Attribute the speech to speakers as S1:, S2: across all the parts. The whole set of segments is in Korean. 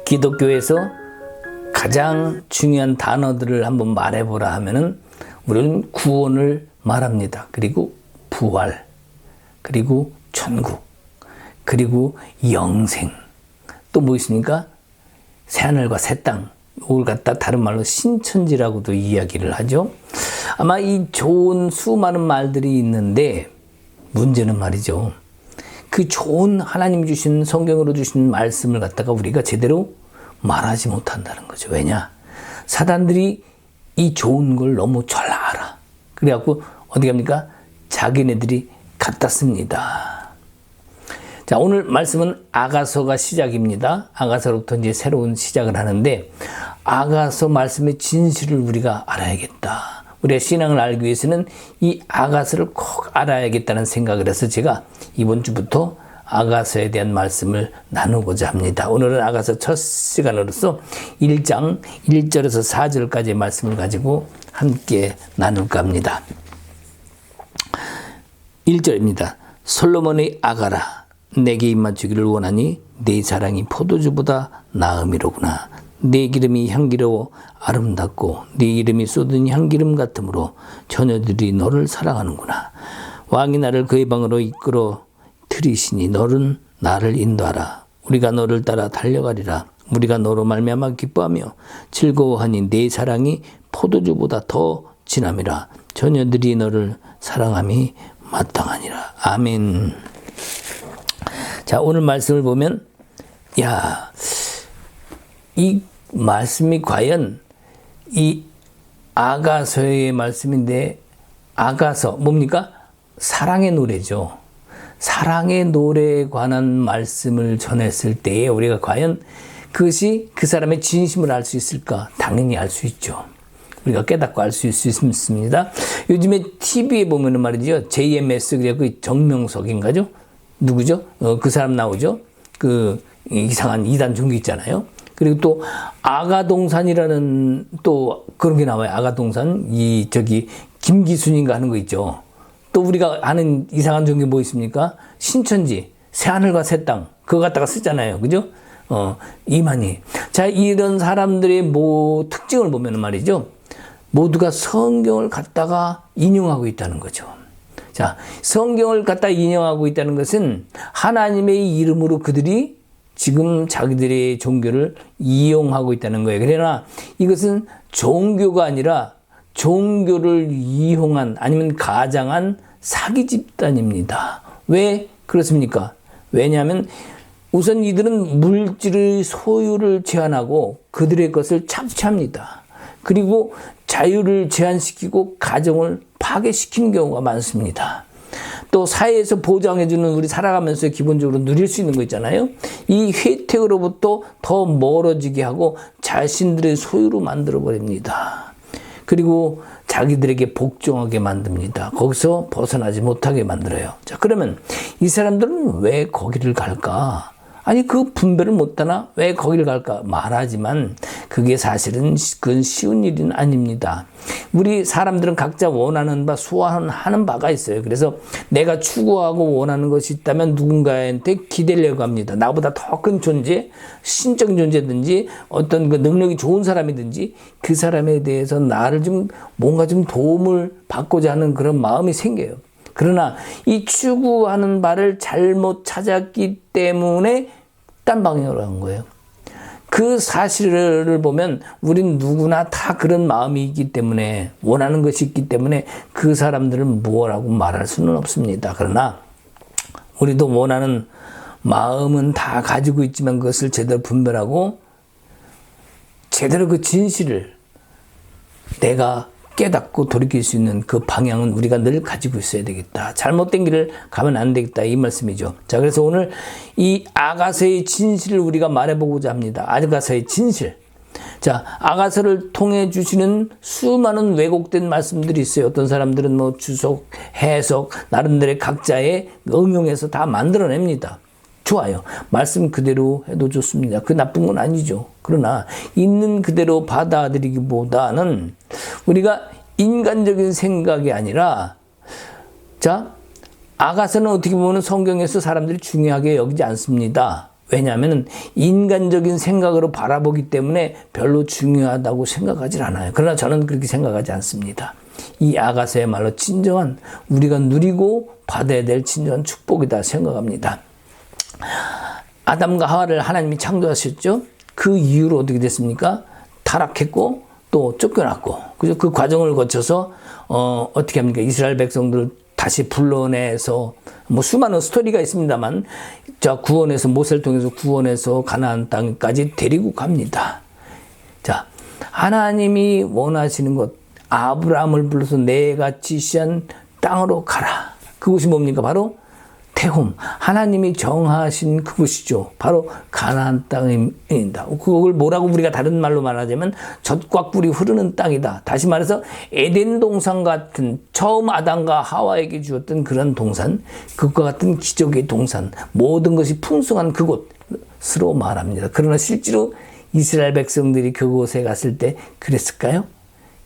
S1: 기독교에서 가장 중요한 단어들을 한번 말해보라 하면은 우리는 구원을 말합니다. 그리고 부활, 그리고 천국, 그리고 영생. 또 뭐 있습니까? 새하늘과 새 땅. 이걸 갖다 다른 말로 신천지라고도 이야기를 하죠. 아마 이 좋은 수많은 말들이 있는데 문제는 말이죠. 그 좋은 하나님 주신 성경으로 주신 말씀을 갖다가 우리가 제대로 말하지 못한다는 거죠. 왜냐? 사단들이 이 좋은 걸 너무 잘 알아. 그래갖고 어떻게 합니까? 자기네들이 갖다 씁니다. 자, 오늘 말씀은 아가서가 시작입니다. 아가서로부터 이제 새로운 시작을 하는데 아가서 말씀의 진실을 우리가 알아야겠다. 우리가 신앙을 알기 위해서는 이 아가서를 꼭 알아야겠다는 생각을 해서 제가 이번 주부터 아가서에 대한 말씀을 나누고자 합니다. 오늘은 아가서 첫 시간으로서 1장 1절에서 4절까지의 말씀을 가지고 함께 나눌까 합니다. 1절입니다. 솔로몬의 아가라, 내게 입맞추기를 원하니 내 사랑이 포도주보다 나음이로구나. 내 기름이 향기로워 아름답고 네 이름이 쏟은 향기름 같으므로 처녀들이 너를 사랑하는구나. 왕이 나를 그의 방으로 이끌어 들이시니 너는 나를 인도하라. 우리가 너를 따라 달려가리라. 우리가 너로 말미암아 기뻐하며 즐거워하니 내 사랑이 포도주보다 더 진함이라. 처녀들이 너를 사랑함이 마땅하니라. 아멘. 자, 오늘 말씀을 보면 이 말씀이 과연 이 아가서의 말씀인데, 아가서 뭡니까? 사랑의 노래죠. 사랑의 노래에 관한 말씀을 전했을 때에 우리가 과연 그것이 그 사람의 진심을 알 수 있을까? 당연히 알 수 있죠. 우리가 깨닫고 알 수 있습니다. 요즘에 TV에 보면은 말이죠. JMS, 그래서 정명석인가죠? 누구죠? 그 사람 나오죠? 그 이상한 이단 종교 있잖아요. 그리고 또 아가동산이라는 또 그런 게 나와요. 아가동산. 김기순인가 하는 거 있죠. 또 우리가 아는 이상한 종교 뭐 있습니까? 신천지, 새하늘과 새 땅. 그거 갖다가 쓰잖아요. 그죠? 이만희. 자, 이런 사람들의 특징을 보면 말이죠. 모두가 성경을 갖다가 인용하고 있다는 거죠. 자, 성경을 갖다 인용하고 있다는 것은 하나님의 이름으로 그들이 지금 자기들의 종교를 이용하고 있다는 거예요. 그러나 이것은 종교가 아니라 종교를 이용한 아니면 가장한 사기 집단입니다. 왜 그렇습니까? 왜냐하면 우선 이들은 물질의 소유를 제한하고 그들의 것을 착취합니다. 그리고 자유를 제한시키고 가정을 파괴시키는 경우가 많습니다. 또 사회에서 보장해주는 우리 살아가면서 기본적으로 누릴 수 있는 거 있잖아요. 이 혜택으로부터 더 멀어지게 하고 자신들의 소유로 만들어버립니다. 그리고 자기들에게 복종하게 만듭니다. 거기서 벗어나지 못하게 만들어요. 자, 그러면 이 사람들은 왜 거기를 갈까? 아니, 그 분별을 못하나 왜 거기를 갈까 말하지만 그게 사실은 그건 쉬운 일은 아닙니다. 우리 사람들은 각자 원하는 바, 소원하는 바가 있어요. 그래서 내가 추구하고 원하는 것이 있다면 누군가한테 기대려고 합니다. 나보다 더 큰 존재, 신적 존재든지 어떤 그 능력이 좋은 사람이든지 그 사람에 대해서 나를 뭔가 도움을 받고자 하는 그런 마음이 생겨요. 그러나 이 추구하는 바를 잘못 찾았기 때문에 딴 방향으로 간 거예요. 그 사실을 보면 우린 누구나 다 그런 마음이 있기 때문에 원하는 것이 있기 때문에 그 사람들은 뭐라고 말할 수는 없습니다. 그러나 우리도 원하는 마음은 다 가지고 있지만 그것을 제대로 분별하고 제대로 그 진실을 내가 깨닫고 돌이킬 수 있는 그 방향은 우리가 늘 가지고 있어야 되겠다. 잘못된 길을 가면 안 되겠다. 이 말씀이죠. 자, 그래서 오늘 이 아가서의 진실을 우리가 말해보고자 합니다. 아가서의 진실. 자, 아가서를 통해 주시는 수많은 왜곡된 말씀들이 있어요. 어떤 사람들은 주석, 해석, 나름대로의 각자의 응용해서 다 만들어냅니다. 좋아요. 말씀 그대로 해도 좋습니다. 그 나쁜 건 아니죠. 그러나 있는 그대로 받아들이기보다는 우리가 인간적인 생각이 아니라, 자, 아가서는 어떻게 보면 성경에서 사람들이 중요하게 여기지 않습니다. 왜냐하면 인간적인 생각으로 바라보기 때문에 별로 중요하다고 생각하지 않아요. 그러나 저는 그렇게 생각하지 않습니다. 이 아가서야말로 진정한 우리가 누리고 받아야 될 진정한 축복이다 생각합니다. 아담과 하와를 하나님이 창조하셨죠. 그 이후로 어떻게 됐습니까? 타락했고 또 쫓겨났고, 그죠? 그 과정을 거쳐서 어떻게 합니까? 이스라엘 백성들을 다시 불러내서 뭐 수많은 스토리가 있습니다만, 자, 구원해서 모세를 통해서 구원해서 가나안 땅까지 데리고 갑니다. 자, 하나님이 원하시는 것, 아브라함을 불러서 내가 지시한 땅으로 가라. 그곳이 뭡니까? 바로 태홈. 하나님이 정하신 그곳이죠. 바로 가나안 땅입니다. 그걸 뭐라고 우리가 다른 말로 말하자면 젖과 꿀이 흐르는 땅이다. 다시 말해서 에덴 동산 같은, 처음 아담과 하와에게 주었던 그런 동산, 그것과 같은 기적의 동산, 모든 것이 풍성한 그곳으로 말합니다. 그러나 실제로 이스라엘 백성들이 그곳에 갔을 때 그랬을까요?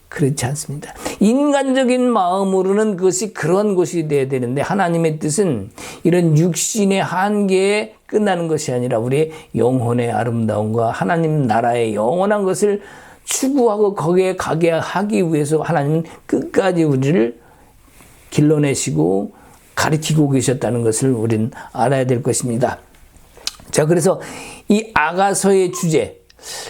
S1: 그렇지 않습니다. 인간적인 마음으로는 그것이 그런 곳이 되어야 되는데, 하나님의 뜻은 이런 육신의 한계에 끝나는 것이 아니라 우리의 영혼의 아름다움과 하나님 나라의 영원한 것을 추구하고 거기에 가게 하기 위해서 하나님은 끝까지 우리를 길러내시고 가르치고 계셨다는 것을 우리는 알아야 될 것입니다. 자, 그래서 이 아가서의 주제,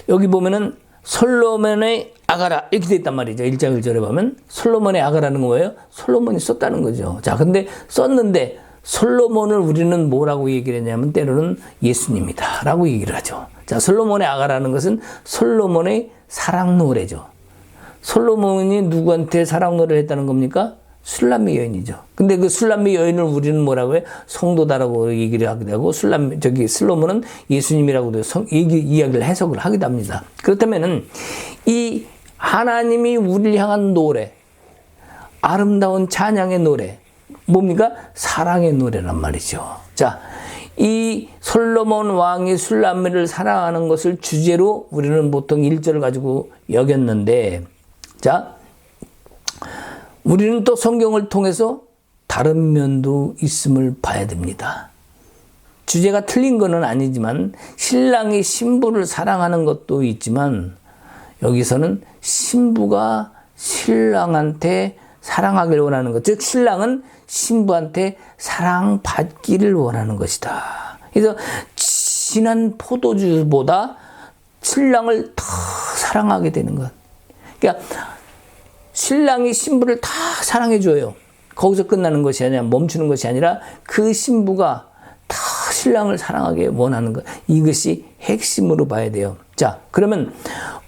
S1: 여기 보면은 솔로몬의 아가라 이렇게 돼 있단 말이죠. 1장 1절에 보면 솔로몬의 아가라는 거예요. 솔로몬이 썼다는 거죠. 자, 근데 썼는데 솔로몬을 우리는 뭐라고 얘기를 했냐면 때로는 예수님이다 라고 얘기를 하죠. 자, 솔로몬의 아가라는 것은 솔로몬의 사랑 노래죠. 솔로몬이 누구한테 사랑 노래를 했다는 겁니까? 술람미 여인이죠. 근데 그 술람미 여인을 우리는 뭐라고 해요? 성도다라고 얘기를 하기도 하고, 솔로몬은 예수님이라고도 이야기를 해석을 하기도 합니다. 그렇다면은 이 하나님이 우리를 향한 노래, 아름다운 찬양의 노래, 뭡니까? 사랑의 노래란 말이죠. 자, 이 솔로몬 왕이 술람미를 사랑하는 것을 주제로 우리는 보통 1절을 가지고 여겼는데, 자, 우리는 또 성경을 통해서 다른 면도 있음을 봐야 됩니다. 주제가 틀린 것은 아니지만 신랑이 신부를 사랑하는 것도 있지만, 여기서는 신부가 신랑한테 사랑하기를 원하는 것, 즉 신랑은 신부한테 사랑받기를 원하는 것이다. 그래서 진한 포도주보다 신랑을 더 사랑하게 되는 것. 그러니까 신랑이 신부를 다 사랑해줘요. 거기서 끝나는 것이 아니라, 멈추는 것이 아니라 그 신부가 다 신랑을 사랑하게 원하는 것. 이것이 핵심으로 봐야 돼요. 자, 그러면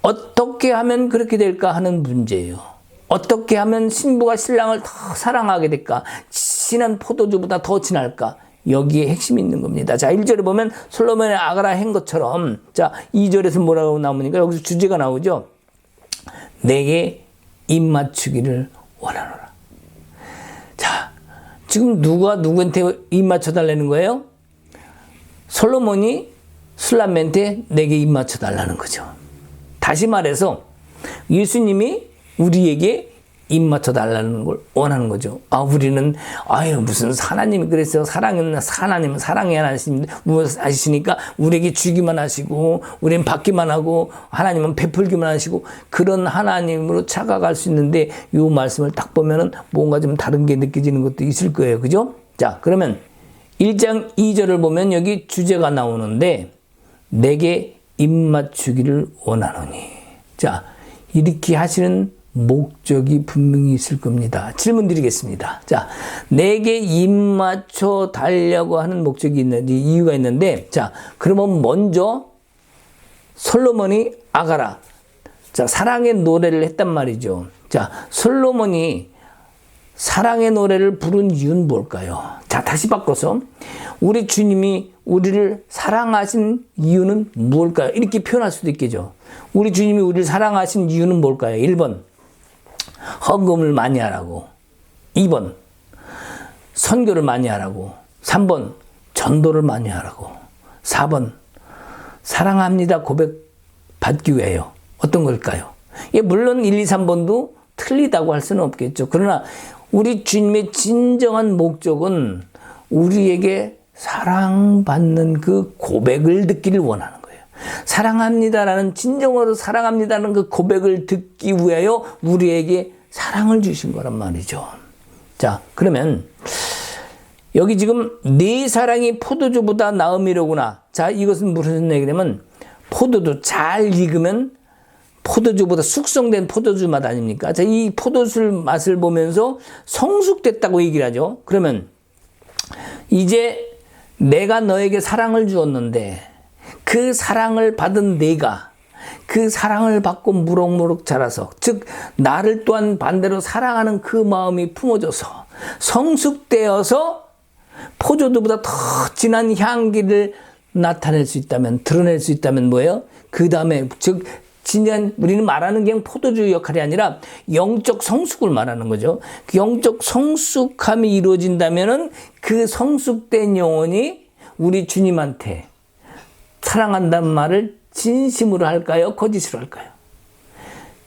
S1: 어떻게 하면 그렇게 될까 하는 문제예요. 어떻게 하면 신부가 신랑을 더 사랑하게 될까? 진한 포도주보다 더 진할까? 여기에 핵심이 있는 겁니다. 자, 1절에 보면 솔로몬의 아가라 한 것처럼, 자, 2절에서 뭐라고 나오니까 여기서 주제가 나오죠. 내게 입 맞추기를 원하노라. 자, 지금 누가 누구한테 입 맞춰달라는 거예요? 솔로몬이 술람미한테 내게 입 맞춰달라는 거죠. 다시 말해서 예수님이 우리에게 입 맞춰달라는 걸 원하는 거죠. 아, 우리는, 무슨 하나님이 그랬어요. 하나님은 사랑의 하나님이시니까 우리에게 주기만 하시고, 우리는 받기만 하고, 하나님은 베풀기만 하시고, 그런 하나님으로 착각할 수 있는데, 이 말씀을 딱 보면은 뭔가 좀 다른 게 느껴지는 것도 있을 거예요. 그죠? 자, 그러면 1장 2절을 보면 여기 주제가 나오는데, 내게 입 맞추기를 원하노니. 자, 이렇게 하시는 목적이 분명히 있을 겁니다. 질문 드리겠습니다. 자, 내게 입 맞춰 달라고 하는 목적이 있는지, 이유가 있는데, 자, 그러면 먼저 솔로몬이 아가라, 자, 사랑의 노래를 했단 말이죠. 자, 솔로몬이 사랑의 노래를 부른 이유는 뭘까요? 자, 다시 바꿔서 우리 주님이 우리를 사랑하신 이유는 무엇일까요? 이렇게 표현할 수도 있겠죠. 우리 주님이 우리를 사랑하신 이유는 뭘까요? 1번, 헌금을 많이 하라고. 2번, 선교를 많이 하라고. 3번, 전도를 많이 하라고. 4번, 사랑합니다 고백 받기 위해요. 어떤 걸까요? 예, 물론 1, 2, 3번도 틀리다고 할 수는 없겠죠. 그러나 우리 주님의 진정한 목적은 우리에게 사랑받는 그 고백을 듣기를 원하는 거예요. 사랑합니다라는, 진정으로 사랑합니다라는 그 고백을 듣기 위하여 우리에게 사랑을 주신 거란 말이죠. 자, 그러면 여기 지금 네 사랑이 포도주보다 나음이로구나. 자, 이것은 무슨 얘기냐면 포도주 잘 익으면 포도주보다 숙성된 포도주 맛 아닙니까? 자, 이 포도술 맛을 보면서 성숙됐다고 얘기를 하죠. 그러면 이제 내가 너에게 사랑을 주었는데 그 사랑을 받은 내가 그 사랑을 받고 무럭무럭 자라서, 즉 나를 또한 반대로 사랑하는 그 마음이 품어져서 성숙되어서 포도주보다 더 진한 향기를 나타낼 수 있다면, 드러낼 수 있다면 뭐예요? 그 다음에 즉 진한, 우리는 말하는 게 포도주 역할이 아니라 영적 성숙을 말하는 거죠. 그 영적 성숙함이 이루어진다면은 그 성숙된 영혼이 우리 주님한테 사랑한다는 말을 진심으로 할까요? 거짓으로 할까요?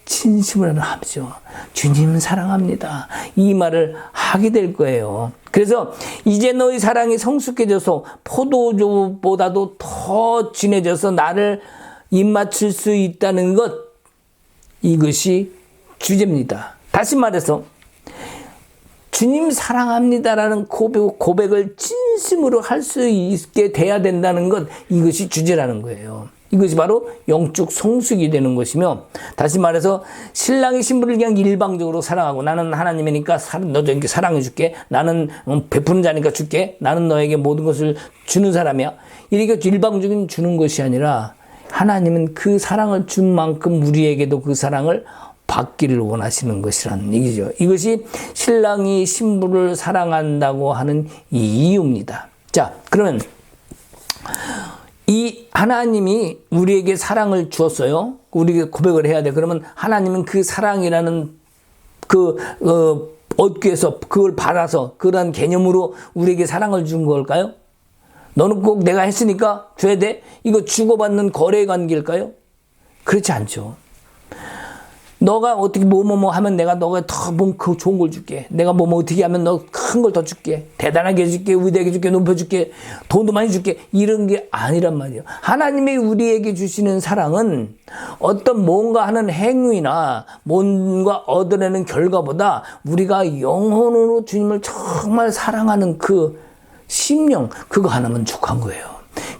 S1: 진심으로 하죠. 주님 사랑합니다. 이 말을 하게 될 거예요. 그래서 이제 너희 사랑이 성숙해져서 포도주보다도 더 진해져서 나를 입맞출 수 있다는 것, 이것이 주제입니다. 다시 말해서 주님 사랑합니다라는 고백을 진심으로 할 수 있게 돼야 된다는 것, 이것이 주제라는 거예요. 이것이 바로 영적 성숙이 되는 것이며, 다시 말해서 신랑이 신부를 그냥 일방적으로 사랑하고, 나는 하나님이니까 너에게 사랑해 줄게, 나는 베푸는 자니까 줄게, 나는 너에게 모든 것을 주는 사람이야, 이렇게 일방적인 주는 것이 아니라 하나님은 그 사랑을 준 만큼 우리에게도 그 사랑을 받기를 원하시는 것이라는 얘기죠. 이것이 신랑이 신부를 사랑한다고 하는 이 이유입니다. 자, 그러면 이 하나님이 우리에게 사랑을 주었어요. 우리에게 고백을 해야 돼. 그러면 하나님은 그 사랑이라는 얻기 위해서, 그걸 받아서 그런 개념으로 우리에게 사랑을 준 걸까요? 너는 꼭 내가 했으니까 줘야 돼? 이거 주고받는 거래 관계일까요? 그렇지 않죠. 너가 어떻게 뭐뭐 하면 내가 너가 더 좋은 걸 줄게. 내가 뭐뭐 어떻게 하면 너 큰 걸 더 줄게. 대단하게 해줄게. 위대하게 해줄게. 높여줄게. 돈도 많이 줄게. 이런 게 아니란 말이에요. 하나님이 우리에게 주시는 사랑은 어떤 뭔가 하는 행위나 뭔가 얻어내는 결과보다 우리가 영혼으로 주님을 정말 사랑하는 그 심령, 그거 하나만 족한 거예요.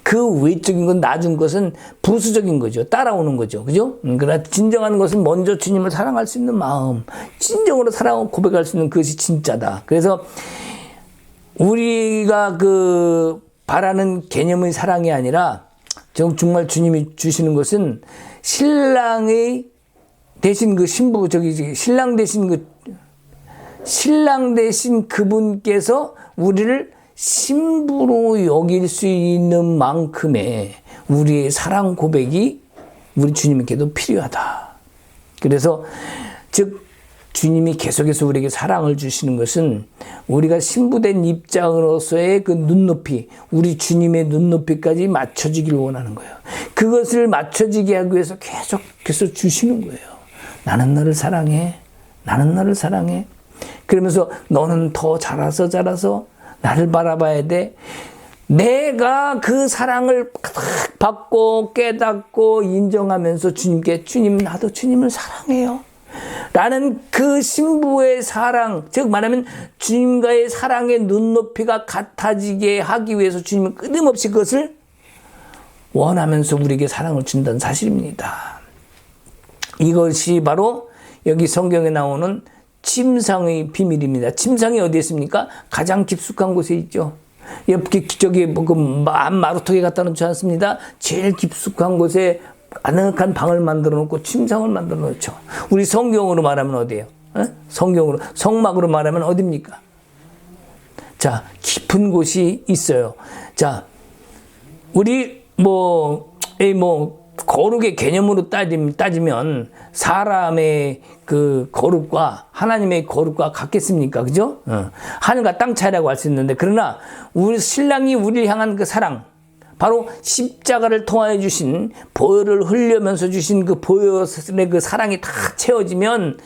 S1: 그 외적인 건, 나중 것은 부수적인 거죠. 따라오는 거죠. 그죠? 그러나 진정한 것은 먼저 주님을 사랑할 수 있는 마음, 진정으로 사랑하고 고백할 수 있는 그것이 진짜다. 그래서 우리가 바라는 개념의 사랑이 아니라 정말 주님이 주시는 것은 신랑이 대신 신부, 신랑 대신 그분께서 우리를 신부로 여길 수 있는 만큼의 우리의 사랑 고백이 우리 주님께도 필요하다. 그래서 즉 주님이 계속해서 우리에게 사랑을 주시는 것은 우리가 신부된 입장으로서의 그 눈높이, 우리 주님의 눈높이까지 맞춰지길 원하는 거예요. 그것을 맞춰지게 하기 위해서 계속해서 주시는 거예요. 나는 너를 사랑해. 나는 너를 사랑해. 그러면서 너는 더 자라서 나를 바라봐야 돼. 내가 그 사랑을 받고 깨닫고 인정하면서 주님께, 주님 나도 주님을 사랑해요 라는 그 신부의 사랑, 즉 말하면 주님과의 사랑의 눈높이가 같아지게 하기 위해서 주님은 끊임없이 그것을 원하면서 우리에게 사랑을 준다는 사실입니다. 이것이 바로 여기 성경에 나오는 침상의 비밀입니다. 침상이 어디에 있습니까? 가장 깊숙한 곳에 있죠. 마루턱에 갖다 놓지 않습니다. 제일 깊숙한 곳에 아늑한 방을 만들어 놓고 침상을 만들어 놓죠. 우리 성경으로 말하면 어디예요? 성막으로 말하면 어디입니까? 자, 깊은 곳이 있어요. 자, 우리 거룩의 개념으로 따지면 사람의 그 거룩과 하나님의 거룩과 같겠습니까? 그죠? 하늘과 땅 차이라고 할 수 있는데, 그러나 우리 신랑이 우리를 향한 그 사랑, 바로 십자가를 통하여 주신, 보혈을 흘려면서 주신 그 보혈의 그 사랑이 다 채워지면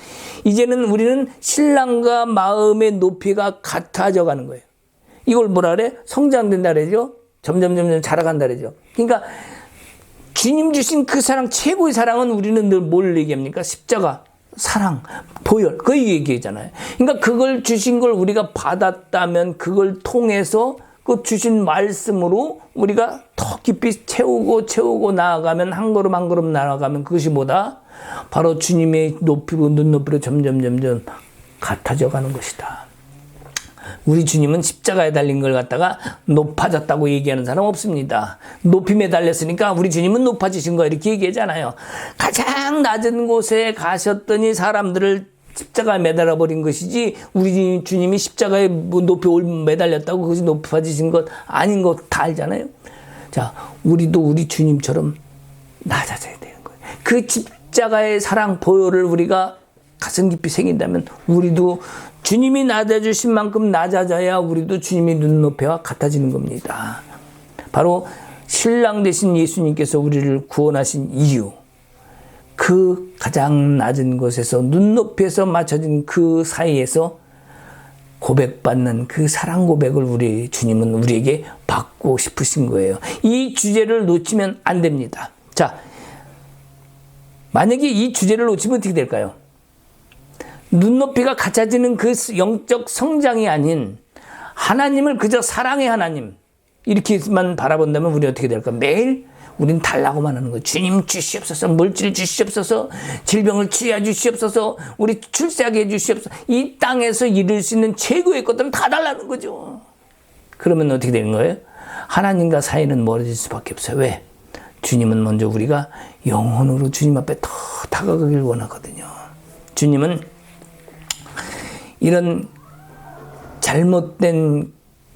S1: 이제는 우리는 신랑과 마음의 높이가 같아져 가는 거예요. 이걸 뭐라 그래? 성장된다 그러죠? 점점 자라간다 그러죠? 그러니까 주님 주신 그 사랑, 최고의 사랑은 우리는 늘 뭘 얘기합니까? 십자가, 사랑, 보혈, 그 얘기잖아요. 그러니까 그걸 주신 걸 우리가 받았다면 그걸 통해서 그 주신 말씀으로 우리가 더 깊이 채우고 나아가면 한 걸음 나아가면 그것이 뭐다? 바로 주님의 높이고 눈높이로 점점 같아져 가는 것이다. 우리 주님은 십자가에 달린 걸 갖다가 높아졌다고 얘기하는 사람 없습니다. 높임에 달렸으니까 우리 주님은 높아지신 거야 이렇게 얘기하잖아요. 가장 낮은 곳에 가셨더니 사람들을 십자가에 매달아 버린 것이지 우리 주님이 십자가에 높이 매달렸다고 그것이 높아지신 것 아닌 거 다 알잖아요. 자, 우리도 우리 주님처럼 낮아져야 되는 거예요. 그 십자가의 사랑 보혈을 우리가 가슴 깊이 새긴다면 우리도 주님이 낮아주신 만큼 낮아져야 우리도 주님의 눈높이와 같아지는 겁니다. 바로 신랑 되신 예수님께서 우리를 구원하신 이유, 그 가장 낮은 곳에서 눈높이에서 맞춰진 그 사이에서 고백받는 그 사랑 고백을 우리 주님은 우리에게 받고 싶으신 거예요. 이 주제를 놓치면 안 됩니다. 자, 만약에 이 주제를 놓치면 어떻게 될까요? 눈높이가 같아지는 그 영적 성장이 아닌 하나님을 그저 사랑의 하나님 이렇게만 바라본다면 우리 어떻게 될까? 매일 우린 달라고만 하는 거예요. 주님 주시옵소서, 물질 주시옵소서, 질병을 치유해 주시옵소서, 우리 출세하게 해 주시옵소서. 이 땅에서 이룰 수 있는 최고의 것들은 다 달라는 거죠. 그러면 어떻게 되는 거예요? 하나님과 사이는 멀어질 수밖에 없어요. 왜? 주님은 먼저 우리가 영혼으로 주님 앞에 더 다가가길 원하거든요. 주님은 이런 잘못된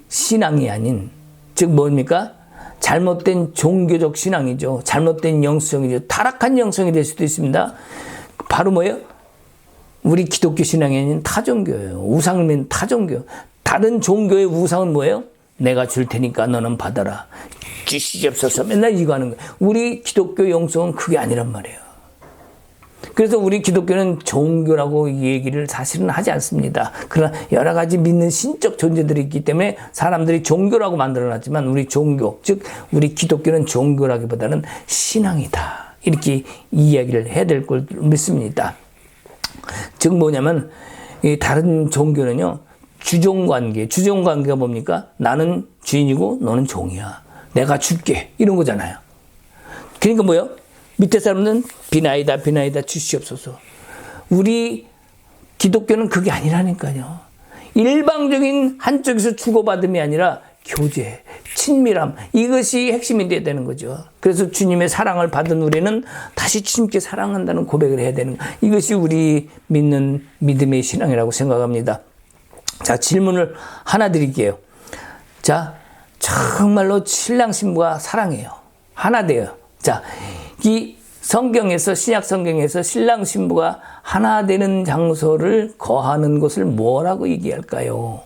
S1: 신앙이 아닌, 즉 뭡니까? 잘못된 종교적 신앙이죠. 잘못된 영성이죠. 타락한 영성이 될 수도 있습니다. 바로 뭐예요? 우리 기독교 신앙이 아닌 타종교예요. 우상은 타종교. 다른 종교의 우상은 뭐예요? 내가 줄 테니까 너는 받아라. 주시옵소서. 맨날 이거 하는 거예요. 우리 기독교 영성은 그게 아니란 말이에요. 그래서 우리 기독교는 종교라고 얘기를 사실은 하지 않습니다. 그러나 여러 가지 믿는 신적 존재들이 있기 때문에 사람들이 종교라고 만들어놨지만 우리 종교, 즉 우리 기독교는 종교라기보다는 신앙이다. 이렇게 이야기를 해야 될 걸 믿습니다. 즉 뭐냐면 이 다른 종교는요. 주종관계가 뭡니까? 나는 주인이고 너는 종이야. 내가 줄게. 이런 거잖아요. 그러니까 뭐예요? 밑에 사람은 비나이다 주시옵소서. 우리 기독교는 그게 아니라니까요. 일방적인 한쪽에서 주고받음이 아니라 교제, 친밀함, 이것이 핵심이 돼야 되는 거죠. 그래서 주님의 사랑을 받은 우리는 다시 주님께 사랑한다는 고백을 해야 되는 거예요. 이것이 우리 믿는 믿음의 신앙이라고 생각합니다. 자, 질문을 하나 드릴게요. 자, 정말로 신랑 신부가 사랑해요. 하나 돼요. 자, 이 성경에서, 신약 성경에서 신랑 신부가 하나 되는 장소를 거하는 곳을 뭐라고 얘기할까요?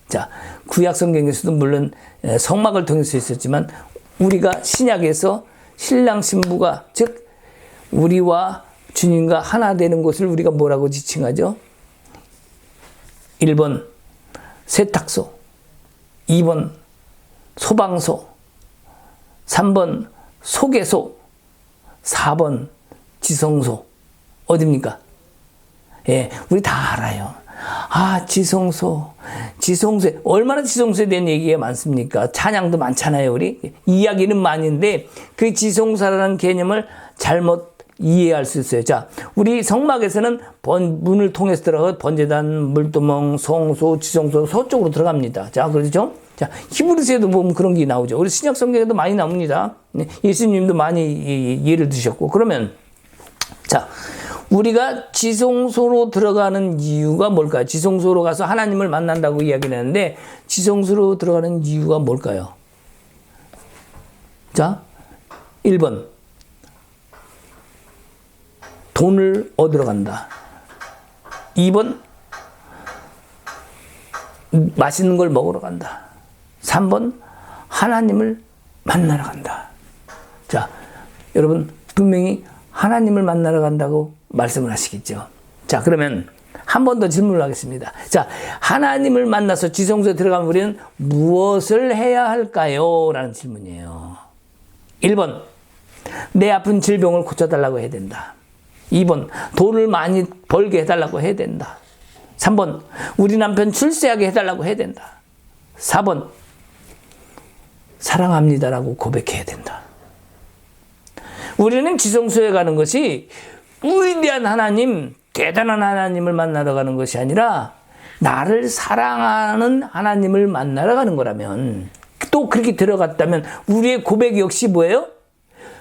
S1: 자, 구약 성경에서도 물론 성막을 통해서 있었지만 우리가 신약에서 신랑 신부가, 즉 우리와 주님과 하나 되는 곳을 우리가 뭐라고 지칭하죠? 1번 세탁소, 2번 소방소, 3번 소개소, 4번 지성소. 어딥니까? 예, 우리 다 알아요. 아, 지성소에 얼마나 지성소에 대한 얘기가 많습니까? 찬양도 많잖아요. 우리 이야기는 많은데 그 지성소라는 개념을 잘못 이해할 수 있어요. 자, 우리 성막에서는 문을 통해서 들어가 번제단, 물두멍, 성소, 지성소, 소 쪽으로 들어갑니다. 자, 그렇죠? 자, 히브리서에도 보면 그런 게 나오죠. 우리 신약 성경에도 많이 나옵니다. 예수님도 많이 예를 드셨고. 그러면 자, 우리가 지성소로 들어가는 이유가 뭘까요? 지성소로 가서 하나님을 만난다고 이야기를 하는데 지성소로 들어가는 이유가 뭘까요? 자, 1번 돈을 얻으러 간다. 2번 맛있는 걸 먹으러 간다. 3번 하나님을 만나러 간다. 자, 여러분 분명히 하나님을 만나러 간다고 말씀을 하시겠죠. 자, 그러면 한 번 더 질문을 하겠습니다. 자, 하나님을 만나서 지성소에 들어가면 우리는 무엇을 해야 할까요? 라는 질문이에요. 1번, 내 아픈 질병을 고쳐달라고 해야 된다. 2번, 돈을 많이 벌게 해달라고 해야 된다. 3번, 우리 남편 출세하게 해달라고 해야 된다. 4번, 사랑합니다라고 고백해야 된다. 우리는 지성소에 가는 것이 위대한 하나님, 대단한 하나님을 만나러 가는 것이 아니라 나를 사랑하는 하나님을 만나러 가는 거라면, 또 그렇게 들어갔다면 우리의 고백 역시 뭐예요?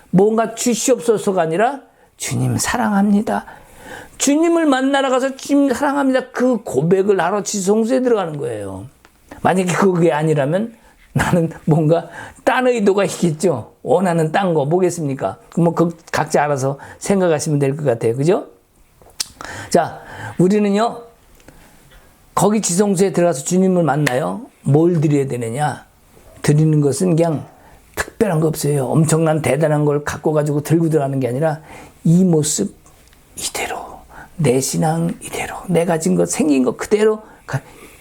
S1: 뭔가 주시옵소서가 아니라 주님 사랑합니다. 주님을 만나러 가서 주님 사랑합니다. 그 고백을 하러 지성소에 들어가는 거예요. 만약에 그게 아니라면 나는 뭔가 딴 의도가 있겠죠. 원하는 딴 거 뭐겠습니까? 뭐 각자 알아서 생각하시면 될 것 같아요. 그죠? 자, 우리는요, 거기 지성소에 들어가서 주님을 만나요. 뭘 드려야 되느냐? 드리는 것은 그냥 특별한 거 없어요. 엄청난 대단한 걸 갖고 가지고 들고 들어가는 게 아니라 이 모습 이대로, 내 신앙 이대로, 내가 가진 것, 생긴 것 그대로,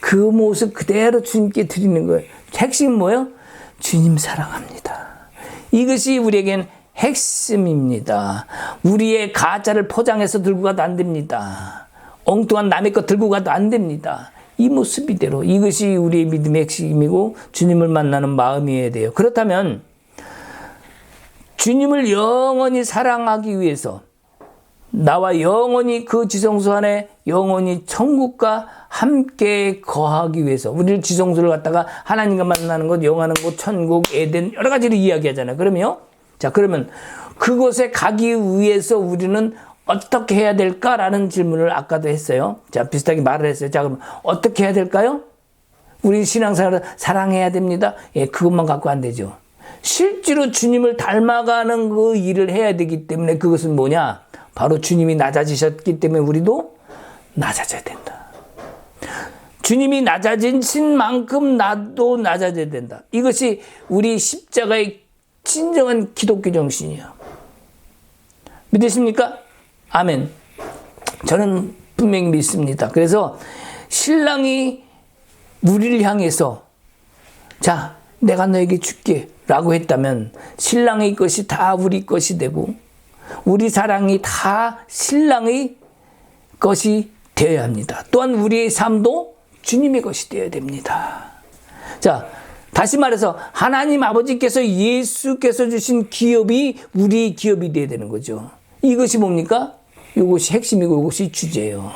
S1: 그 모습 그대로 주님께 드리는 거예요. 핵심은 뭐예요? 주님 사랑합니다. 이것이 우리에겐 핵심입니다. 우리의 가짜를 포장해서 들고 가도 안 됩니다. 엉뚱한 남의 것 들고 가도 안 됩니다. 이 모습 이대로, 이것이 우리의 믿음의 핵심이고 주님을 만나는 마음이어야 돼요. 그렇다면 주님을 영원히 사랑하기 위해서 나와 영원히 그 지성소 안에 영원히 천국과 함께 거하기 위해서, 우리를 지성소를 갖다가 하나님과 만나는 것, 영하는 곳, 천국, 에덴 여러 가지를 이야기하잖아요. 그러면요, 자, 그러면 그곳에 가기 위해서 우리는 어떻게 해야 될까라는 질문을 아까도 했어요. 자, 비슷하게 말을 했어요. 자, 그럼 어떻게 해야 될까요? 우리 신앙생활을 사랑해야 됩니다. 예, 그것만 갖고 안 되죠. 실제로 주님을 닮아가는 그 일을 해야 되기 때문에 그것은 뭐냐? 바로 주님이 낮아지셨기 때문에 우리도 낮아져야 된다. 주님이 낮아지신 만큼 나도 낮아져야 된다. 이것이 우리 십자가의 진정한 기독교 정신이에요. 믿으십니까? 아멘. 저는 분명히 믿습니다. 그래서 신랑이 우리를 향해서 자, 내가 너에게 줄게 라고 했다면 신랑의 것이 다 우리 것이 되고 우리 사랑이 다 신랑의 것이 되어야 합니다. 또한 우리의 삶도 주님의 것이 되어야 됩니다. 자, 다시 말해서 하나님 아버지께서 예수께서 주신 기업이 우리 기업이 되어야 되는 거죠. 이것이 뭡니까? 이것이 핵심이고 이것이 주제예요.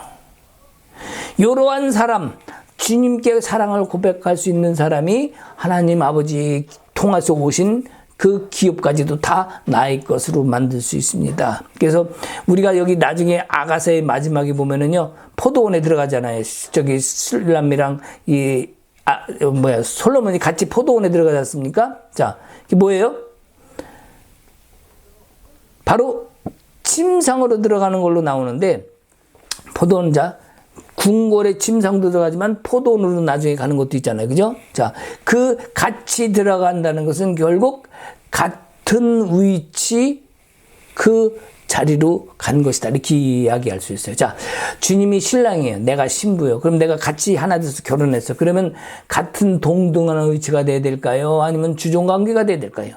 S1: 이러한 사람, 주님께 사랑을 고백할 수 있는 사람이 하나님 아버지 통해서 오신 그 기업까지도 다 나의 것으로 만들 수 있습니다. 그래서 우리가 여기 나중에 아가서의 마지막에 보면은요, 포도원에 들어가잖아요. 저기 술람이랑 솔로몬이 같이 포도원에 들어가지 않습니까? 자, 이게 뭐예요? 바로 침상으로 들어가는 걸로 나오는데, 포도원, 자, 궁궐의 침상도 들어가지만 포도원으로 나중에 가는 것도 있잖아요. 그죠? 자, 그 같이 들어간다는 것은 결국 같은 위치 그 자리로 간 것이다. 이렇게 이야기할 수 있어요. 자, 주님이 신랑이에요. 내가 신부예요. 그럼 내가 같이 하나 돼서 결혼했어. 그러면 같은 동등한 위치가 돼야 될까요? 아니면 주종관계가 돼야 될까요?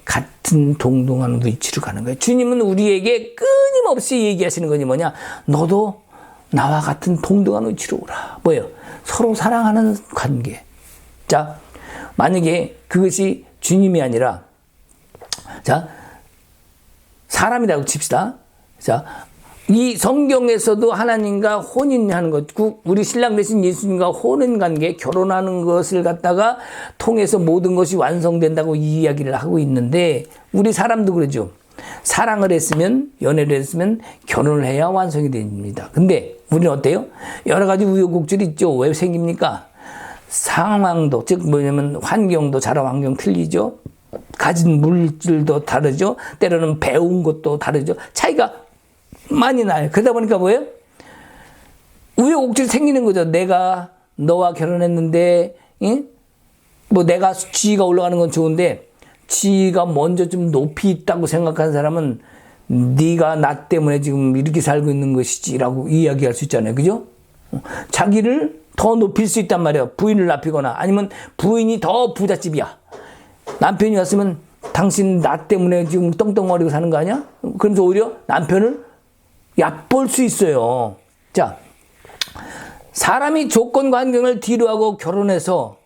S1: 같은 동등한 위치로 가는 거예요. 주님은 우리에게 끊임없이 얘기하시는 것이 뭐냐? 너도 나와 같은 동등한 위치로 오라. 뭐예요? 서로 사랑하는 관계. 자, 만약에 그것이 주님이 아니라, 자, 사람이라고 칩시다. 자, 이 성경에서도 하나님과 혼인하는 것, 우리 신랑 대신 예수님과 혼인 관계, 결혼하는 것을 갖다가 통해서 모든 것이 완성된다고 이야기를 하고 있는데, 우리 사람도 그러죠. 사랑을 했으면, 연애를 했으면 결혼을 해야 완성이 됩니다. 근데 우리는 어때요? 여러 가지 우여곡절이 있죠. 왜 생깁니까? 상황도, 즉 뭐냐면 환경도, 자라 환경 틀리죠. 가진 물질도 다르죠. 때로는 배운 것도 다르죠. 차이가 많이 나요. 그러다 보니까 뭐예요? 우여곡절이 생기는 거죠. 내가 너와 결혼했는데, 뭐 내가 지위가 올라가는 건 좋은데 지위가 먼저 좀 높이 있다고 생각하는 사람은 네가 나 때문에 지금 이렇게 살고 있는 것이지라고 이야기할 수 있잖아요. 그죠? 자기를 더 높일 수 있단 말이에요. 부인을 높이거나 아니면 부인이 더 부잣집이야. 남편이 왔으면 당신 나 때문에 지금 떵떵거리고 사는 거 아니야? 그러면서 오히려 남편을 얕볼 수 있어요. 자, 사람이 조건과 환경을 뒤로하고 결혼해서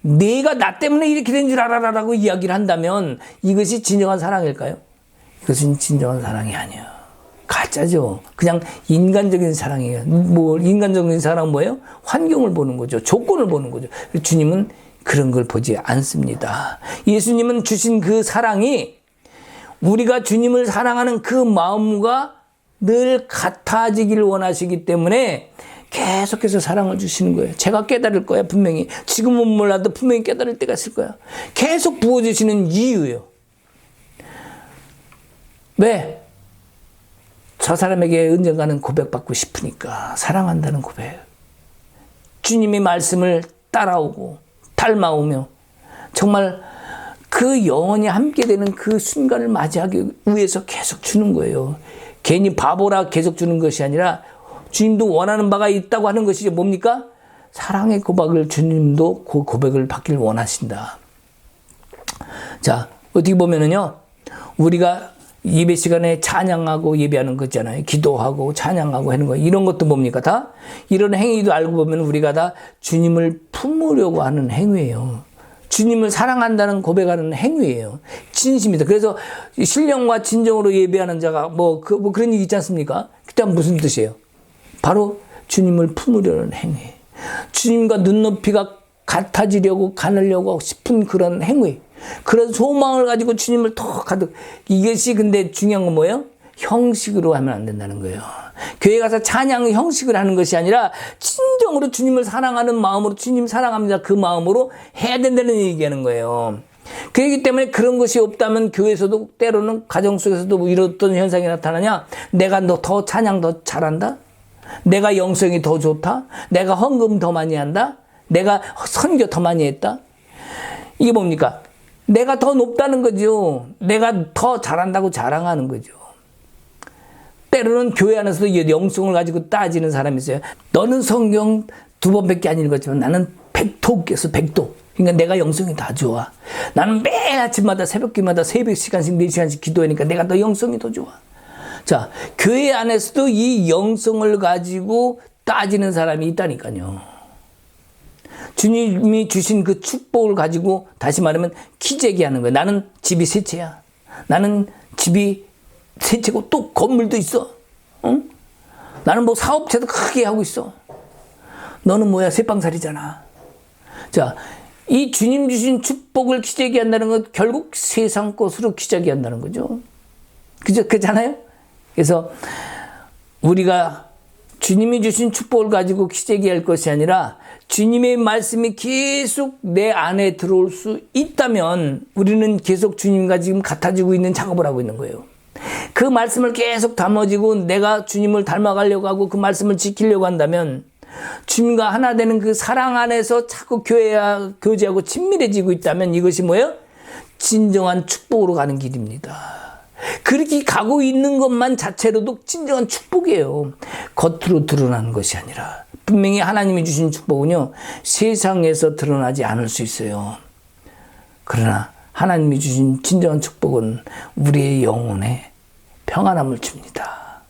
S1: 내가 나 때문에 이렇게 된 줄 알아라라고 이야기를 한다면 이것이 진정한 사랑일까요? 이것은 진정한 사랑이 아니에요. 가짜죠. 그냥 인간적인 사랑이에요. 뭐 인간적인 사랑은 뭐예요? 환경을 보는 거죠. 조건을 보는 거죠. 주님은 그런 걸 보지 않습니다. 예수님은 주신 그 사랑이 우리가 주님을 사랑하는 그 마음과 늘 같아지기를 원하시기 때문에 계속해서 사랑을 주시는 거예요. 제가 깨달을 거야, 분명히. 지금은 몰라도 분명히 깨달을 때가 있을 거야. 계속 부어주시는 이유예요. 왜? 저 사람에게 언젠가는 고백받고 싶으니까. 사랑한다는 고백. 주님의 말씀을 따라오고 닮아오며 정말 그 영원히 함께 되는 그 순간을 맞이하기 위해서 계속 주는 거예요. 괜히 바보라 계속 주는 것이 아니라 주님도 원하는 바가 있다고 하는 것이 뭡니까? 사랑의 고백을 주님도 그 고백을 받기를 원하신다. 자, 어떻게 보면은요, 우리가 예배 시간에 찬양하고 예배하는 거 있잖아요. 기도하고 찬양하고 하는 거. 이런 것도 뭡니까? 다 이런 행위도 알고 보면 우리가 다 주님을 품으려고 하는 행위예요. 주님을 사랑한다는 고백하는 행위예요. 진심이다. 그래서 신령과 진정으로 예배하는 자가 뭐 그런 얘기 있지 않습니까? 그때 무슨 뜻이에요? 바로 주님을 품으려는 행위. 주님과 눈높이가 같아지려고 가느려고 싶은 그런 행위. 그런 소망을 가지고 주님을 더 가득. 이것이 근데 중요한 건 뭐예요? 형식으로 하면 안 된다는 거예요. 교회 가서 찬양 형식을 하는 것이 아니라 진정으로 주님을 사랑하는 마음으로 주님 사랑합니다. 그 마음으로 해야 된다는 얘기하는 거예요. 그렇기 때문에 그런 것이 없다면 교회에서도 때로는 가정 속에서도 뭐 이런 현상이 나타나냐? 내가 너 더 찬양 더 잘한다? 내가 영성이 더 좋다? 내가 헌금 더 많이 한다? 내가 선교 더 많이 했다? 이게 뭡니까? 내가 더 높다는 거죠. 내가 더 잘한다고 자랑하는 거죠. 때로는 교회 안에서도 영성을 가지고 따지는 사람이 있어요. 너는 성경 2번밖에 안 읽었지만 나는 100도 깼어, 100도. 그러니까 내가 영성이 다 좋아. 나는 매일 아침마다 새벽기마다 새벽 시간씩 4시간씩 기도하니까 내가 더 영성이 더 좋아. 자, 교회 안에서도 이 영성을 가지고 따지는 사람이 있다니까요. 주님이 주신 그 축복을 가지고 다시 말하면 기재기하는 거예요. 나는 집이 세 채야. 나는 집이 세 채고 또 건물도 있어. 응? 나는 뭐 사업체도 크게 하고 있어. 너는 뭐야? 새빵살이잖아. 자, 이 주님 주신 축복을 기재기한다는 건 결국 세상 것으로 기재기한다는 거죠. 그렇잖아요? 그래서 우리가 주님이 주신 축복을 가지고 기재기할 것이 아니라 주님의 말씀이 계속 내 안에 들어올 수 있다면 우리는 계속 주님과 지금 같아지고 있는 작업을 하고 있는 거예요. 그 말씀을 계속 담아지고 내가 주님을 닮아가려고 하고 그 말씀을 지키려고 한다면 주님과 하나 되는 그 사랑 안에서 자꾸 교제하고 친밀해지고 있다면 이것이 뭐예요? 진정한 축복으로 가는 길입니다. 그렇게 가고 있는 것만 자체로도 진정한 축복이에요. 겉으로 드러나는 것이 아니라 분명히 하나님이 주신 축복은요, 세상에서 드러나지 않을 수 있어요. 그러나 하나님이 주신 진정한 축복은 우리의 영혼에 평안함을 줍니다.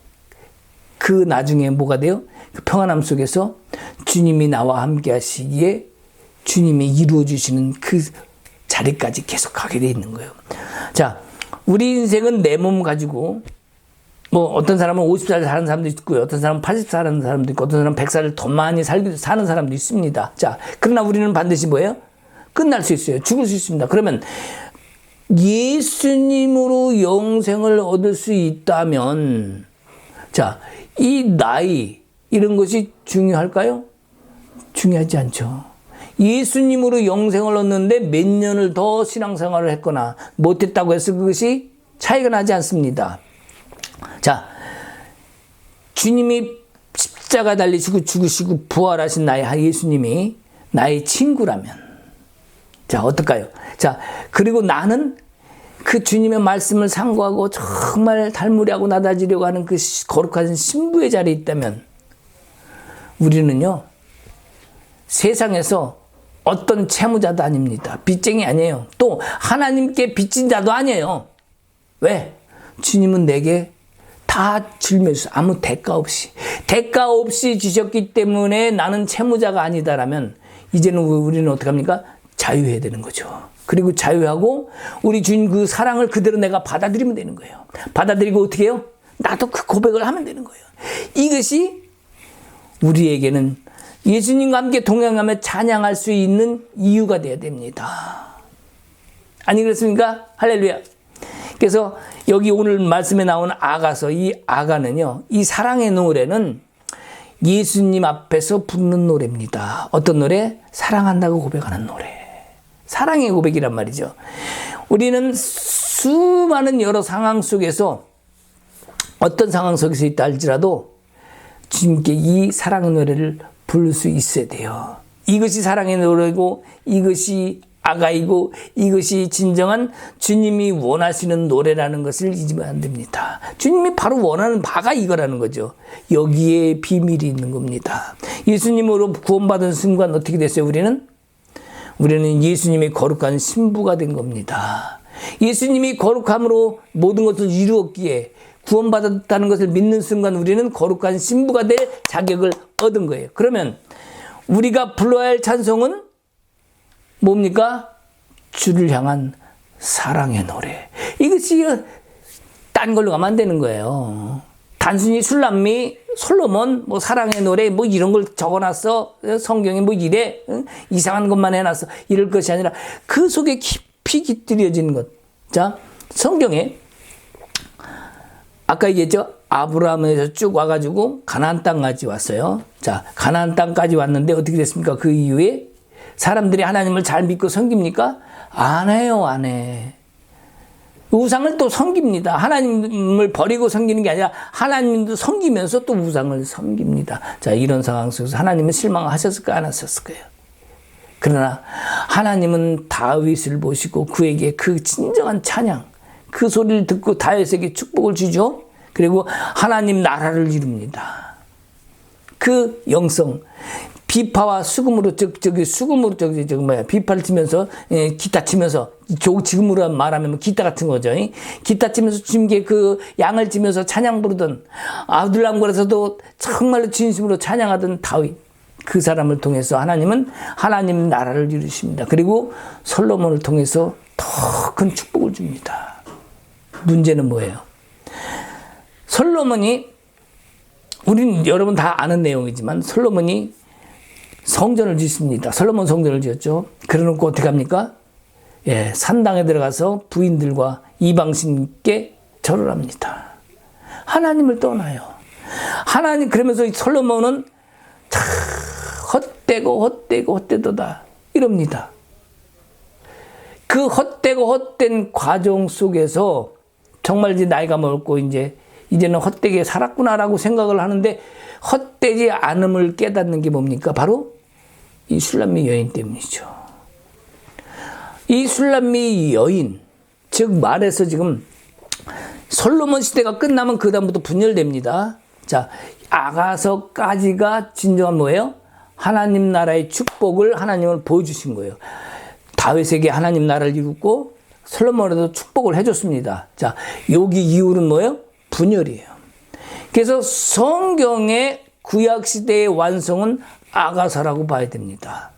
S1: 그 나중에 뭐가 돼요? 그 평안함 속에서 주님이 나와 함께 하시기에 주님이 이루어 주시는 그 자리까지 계속 가게 돼 있는 거예요. 자, 우리 인생은 내 몸 가지고 뭐 어떤 사람은 50살 사는 사람도 있고요. 어떤 사람은 80살 사는 사람도 있고 어떤 사람은 100살을 더 많이 사는 사람도 있습니다. 자, 그러나 우리는 반드시 뭐예요? 끝날 수 있어요. 죽을 수 있습니다. 그러면 예수님으로 영생을 얻을 수 있다면 자, 이 나이 이런 것이 중요할까요? 중요하지 않죠. 예수님으로 영생을 얻는데 몇 년을 더 신앙생활을 했거나 못했다고 해서 그것이 차이가 나지 않습니다. 자, 주님이 십자가 달리시고 죽으시고 부활하신 나의 예수님이 나의 친구라면 자, 어떨까요? 자, 그리고 나는 그 주님의 말씀을 상고하고 정말 달무리하고 나다지려고 하는 그 거룩한 신부의 자리에 있다면 우리는요, 세상에서 어떤 채무자도 아닙니다. 빚쟁이 아니에요. 또 하나님께 빚진 자도 아니에요. 왜? 주님은 내게 다 짊어져서 아무 대가 없이 주셨기 때문에 나는 채무자가 아니다라면 이제는 우리는 어떻게 합니까? 자유해야 되는 거죠. 그리고 자유하고 우리 주님 그 사랑을 그대로 내가 받아들이면 되는 거예요. 받아들이고 어떻게 해요? 나도 그 고백을 하면 되는 거예요. 이것이 우리에게는 예수님과 함께 동행하며 찬양할 수 있는 이유가 되어야 됩니다. 아니 그렇습니까? 할렐루야. 그래서 여기 오늘 말씀에 나오는 아가서, 이 아가는요, 이 사랑의 노래는 예수님 앞에서 부르는 노래입니다. 어떤 노래? 사랑한다고 고백하는 노래. 사랑의 고백이란 말이죠. 우리는 수많은 여러 상황 속에서 어떤 상황 속에서 있다 할지라도 주님께 이 사랑의 노래를 부를 수 있어야 돼요. 이것이 사랑의 노래고 이것이 아가이고 이것이 진정한 주님이 원하시는 노래라는 것을 잊으면 안 됩니다. 주님이 바로 원하는 바가 이거라는 거죠. 여기에 비밀이 있는 겁니다. 예수님으로 구원받은 순간 어떻게 됐어요? 우리는 예수님의 거룩한 신부가 된 겁니다. 예수님이 거룩함으로 모든 것을 이루었기에 구원받았다는 것을 믿는 순간 우리는 거룩한 신부가 될 자격을 얻은 거예요. 그러면 우리가 불러야 할 찬송은 뭡니까? 주를 향한 사랑의 노래. 이것이 딴 걸로 가면 안 되는 거예요. 단순히 술람미, 솔로몬, 사랑의 노래, 이런 걸 적어놨어. 성경에 이래. 이상한 것만 해놨어. 이럴 것이 아니라 그 속에 깊이 깃들여진 것. 자, 성경에 아까 얘기했죠? 아브라함에서 쭉 와가지고 가나안 땅까지 왔어요. 자, 가나안 땅까지 왔는데 어떻게 됐습니까? 그 이후에 사람들이 하나님을 잘 믿고 섬깁니까? 안 해요, 안 해. 우상을 또 섬깁니다. 하나님을 버리고 섬기는 게 아니라 하나님도 섬기면서 또 우상을 섬깁니다. 자, 이런 상황 속에서 하나님은 실망하셨을까, 안 하셨을까요? 그러나 하나님은 다윗을 보시고 그에게 그 진정한 찬양, 그 소리를 듣고 다윗에게 축복을 주죠. 그리고 하나님 나라를 이룹니다. 그 영성, 비파와 수금으로 비파를 치면서 기타 치면서 지금으로 말하면 기타 같은 거죠. 기타 치면서 주님께 그 양을 치면서 찬양 부르던 아둘람굴에서도 정말로 진심으로 찬양하던 다윗, 그 사람을 통해서 하나님은 하나님 나라를 이루십니다. 그리고 솔로몬을 통해서 더 큰 축복을 줍니다. 문제는 뭐예요? 솔로몬이, 우리는 여러분 다 아는 내용이지만 솔로몬이 성전을 짓습니다. 솔로몬 성전을 지었죠. 그래놓고 어떻게 합니까? 산당에 들어가서 부인들과 이방신께 절을 합니다. 하나님을 떠나요. 그러면서 솔로몬은 헛되도다 이럽니다. 그 헛된 과정 속에서 정말 이제 나이가 먹고 이제는 헛되게 살았구나라고 생각을 하는데 헛되지 않음을 깨닫는 게 뭡니까? 바로 이 술람미 여인 때문이죠. 이 술람미 여인, 즉 말해서 지금 솔로몬 시대가 끝나면 그 다음부터 분열됩니다. 자, 아가서까지가 진정한 뭐예요? 하나님 나라의 축복을 하나님을 보여주신 거예요. 다윗에게 하나님 나라를 이루고 솔로몬에도 축복을 해줬습니다. 자, 여기 이후는 뭐예요? 분열이에요. 그래서 성경의 구약시대의 완성은 아가서라고 봐야 됩니다.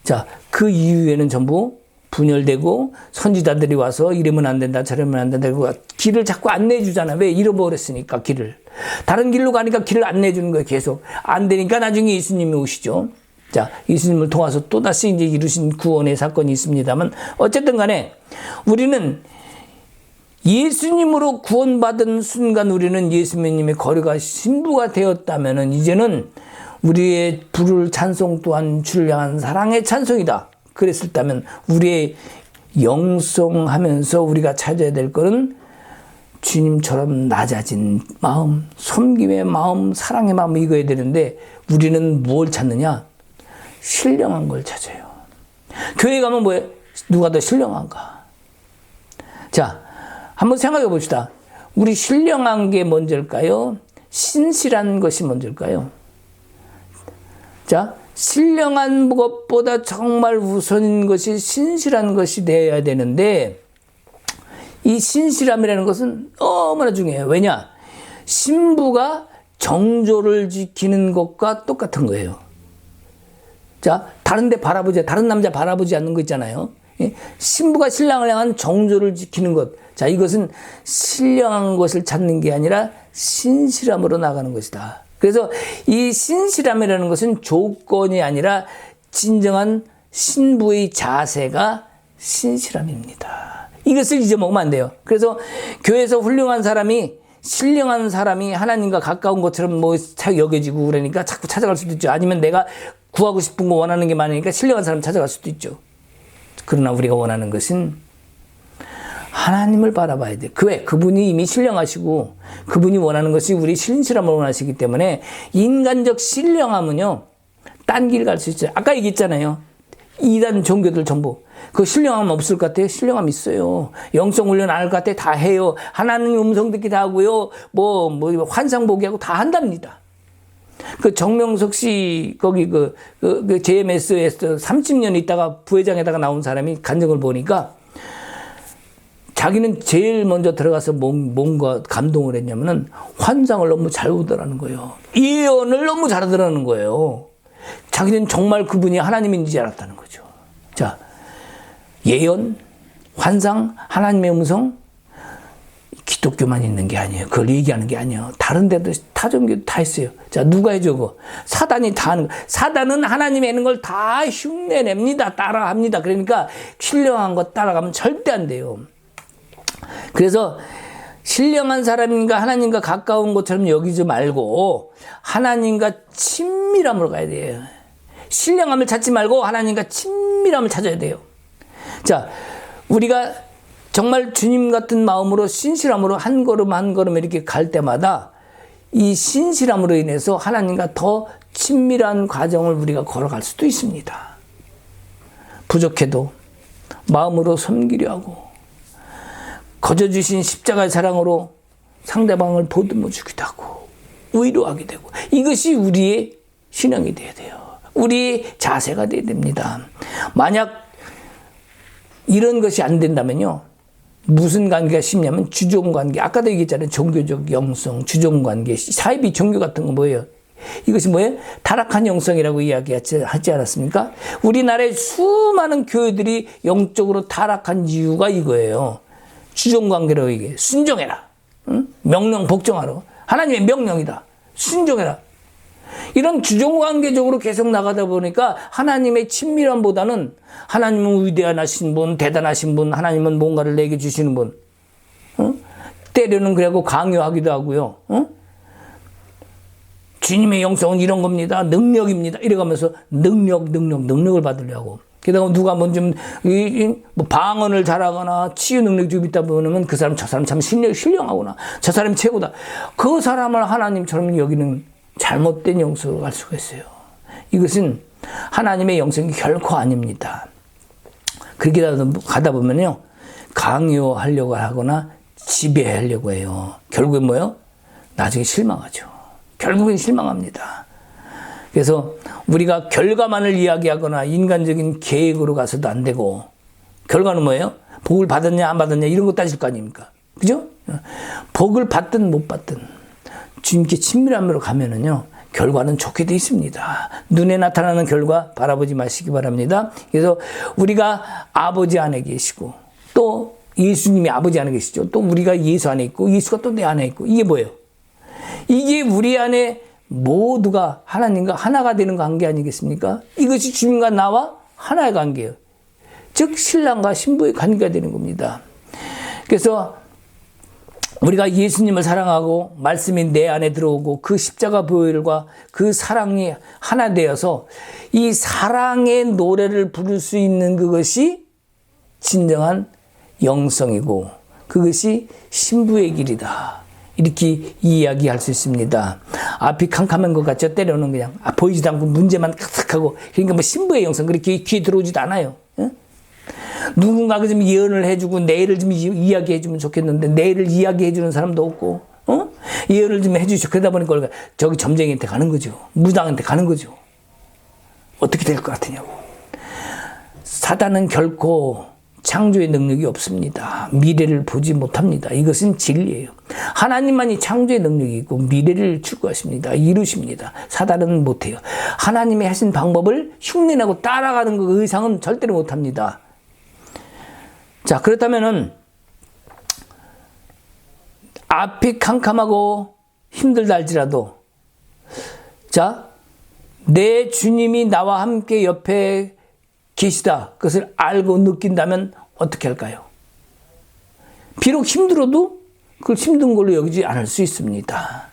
S1: 자, 그 이후에는 전부 분열되고 선지자들이 와서 이러면 안 된다, 저러면 안 된다, 길을 자꾸 안내해 주잖아요. 왜? 잃어버렸으니까 길을. 다른 길로 가니까 길을 안내해 주는 거예요. 계속. 안 되니까 나중에 예수님이 오시죠. 자, 예수님을 통해서 또다시 이제 이루신 구원의 사건이 있습니다만 어쨌든 간에 우리는 예수님으로 구원받은 순간 우리는 예수님의 거룩한 신부가 되었다면은 이제는 우리의 부를 찬송 또한 주를 향한 사랑의 찬송이다. 그랬을다면 우리의 영성하면서 우리가 찾아야 될 것은 주님처럼 낮아진 마음, 섬김의 마음, 사랑의 마음을 이거야 되는데 우리는 뭘 찾느냐? 신령한 걸 찾아요. 교회 가면 뭐예요? 누가 더 신령한가? 자, 한번 생각해 봅시다. 우리 신령한 게 먼저일까요? 신실한 것이 먼저일까요? 자, 신령한 것보다 정말 우선인 것이 신실한 것이 되어야 되는데, 이 신실함이라는 것은 너무나 중요해요. 왜냐? 신부가 정조를 지키는 것과 똑같은 거예요. 자, 다른 남자 바라보지 않는 거 있잖아요. 신부가 신랑을 향한 정조를 지키는 것. 자, 이것은 신령한 것을 찾는 게 아니라 신실함으로 나가는 것이다. 그래서 이 신실함이라는 것은 조건이 아니라 진정한 신부의 자세가 신실함입니다. 이것을 잊어먹으면 안 돼요. 그래서 교회에서 훌륭한 사람이, 신령한 사람이 하나님과 가까운 것처럼 여겨지고 그러니까 자꾸 찾아갈 수도 있죠. 아니면 내가 구하고 싶은 거 원하는 게 많으니까 신령한 사람 찾아갈 수도 있죠. 그러나 우리가 원하는 것은 하나님을 바라봐야 돼. 그분이 이미 신령하시고 그분이 원하는 것이 우리 신실함을 원하시기 때문에 인간적 신령함은요, 딴 길 갈 수 있어요. 아까 얘기했잖아요. 이단 종교들 전부. 그 신령함 없을 것 같아요? 신령함 있어요. 영성 훈련 안 할 것 같아요? 다 해요. 하나님 음성 듣기 다 하고요. 환상 보기 하고 다 한답니다. 그 정명석 씨, 거기 그 JMS에서 30년 있다가 부회장에다가 나온 사람이 간증을 보니까 자기는 제일 먼저 들어가서 뭔가 감동을 했냐면은 환상을 너무 잘 보더라는 거예요. 예언을 너무 잘하더라는 거예요. 자기는 정말 그분이 하나님인지 알았다는 거죠. 자, 예언, 환상, 하나님의 음성, 기독교만 있는 게 아니에요. 그걸 얘기하는 게 아니에요. 다른 데도 타 종교도 다 있어요. 자, 누가 해줘 그거? 사단이 다 하는 거. 사단은 하나님이 하는 걸 다 흉내냅니다. 따라합니다. 그러니까 신령한 거 따라가면 절대 안 돼요. 그래서 신령한 사람인가 하나님과 가까운 것처럼 여기지 말고 하나님과 친밀함으로 가야 돼요. 신령함을 찾지 말고 하나님과 친밀함을 찾아야 돼요. 자, 우리가 정말 주님 같은 마음으로 신실함으로 한 걸음 한 걸음 이렇게 갈 때마다 이 신실함으로 인해서 하나님과 더 친밀한 과정을 우리가 걸어갈 수도 있습니다. 부족해도 마음으로 섬기려 하고 거저 주신 십자가의 사랑으로 상대방을 보듬어 주기도 하고 위로하게 되고, 이것이 우리의 신앙이 되어야 돼요. 우리의 자세가 되어야 됩니다. 만약 이런 것이 안 된다면요, 무슨 관계가 쉽냐면 주종관계. 아까도 얘기했잖아요. 종교적 영성, 주종관계, 사이비 종교 같은 거 뭐예요? 이것이 뭐예요? 타락한 영성이라고 이야기하지 않았습니까? 우리나라의 수많은 교회들이 영적으로 타락한 이유가 이거예요. 주종관계로 얘기해. 순종해라. 응? 명령 복종하라. 하나님의 명령이다. 순종해라. 이런 주종관계적으로 계속 나가다 보니까 하나님의 친밀함보다는 하나님은 위대하신 분, 대단하신 분, 하나님은 뭔가를 내게 주시는 분, 때려는 그래고 강요하기도 하고요. 주님의 영성은 이런 겁니다. 능력입니다. 이래가면서 능력을 받으려고. 게다가 누가 뭐 방언을 잘하거나 치유 능력이 좀 있다 보면 그 사람, 저 사람 참 신령하구나. 저 사람이 최고다. 그 사람을 하나님처럼 여기는 잘못된 영성으로 갈 수가 있어요. 이것은 하나님의 영성이 결코 아닙니다. 그렇게 가다 보면요, 강요하려고 하거나 지배하려고 해요. 결국엔 뭐예요? 나중에 실망하죠. 결국엔 실망합니다. 그래서 우리가 결과만을 이야기하거나 인간적인 계획으로 가서도 안 되고, 결과는 뭐예요? 복을 받았냐 안 받았냐 이런 거 따질 거 아닙니까? 그죠? 복을 받든 못 받든 주님께 친밀함으로 가면은요, 결과는 좋게 돼 있습니다. 눈에 나타나는 결과 바라보지 마시기 바랍니다. 그래서 우리가 아버지 안에 계시고, 또 예수님이 아버지 안에 계시죠. 또 우리가 예수 안에 있고, 예수가 또 내 안에 있고, 이게 뭐예요? 이게 우리 안에 모두가 하나님과 하나가 되는 관계 아니겠습니까? 이것이 주님과 나와 하나의 관계예요. 즉 신랑과 신부의 관계가 되는 겁니다. 그래서 우리가 예수님을 사랑하고 말씀이 내 안에 들어오고 그 십자가 보혈과 그 사랑이 하나 되어서 이 사랑의 노래를 부를 수 있는 그것이 진정한 영성이고 그것이 신부의 길이다. 이렇게 이야기할 수 있습니다. 앞이 캄캄한 것 같죠? 때로는 그냥 보이지도 않고 문제만 탁탁하고, 그러니까 뭐 신부의 영성 그렇게 귀에 들어오지도 않아요. 누군가가 좀 예언을 해주고 내일을 좀 이야기해주면 좋겠는데 내일을 이야기해주는 사람도 없고, 예언을 좀 해주시고 그러다 보니까 저기 점쟁이한테 가는 거죠. 무당한테 가는 거죠. 어떻게 될 것 같으냐고. 사단은 결코 창조의 능력이 없습니다. 미래를 보지 못합니다. 이것은 진리예요. 하나님만이 창조의 능력이 있고 미래를 추구하십니다. 이루십니다. 사단은 못해요. 하나님이 하신 방법을 흉내내고 따라가는 그 이상은 절대로 못합니다. 자, 그렇다면은 앞이 캄캄하고 힘들다 할지라도 자, 내 주님이 나와 함께 옆에 계시다. 그것을 알고 느낀다면 어떻게 할까요? 비록 힘들어도 그걸 힘든 걸로 여기지 않을 수 있습니다.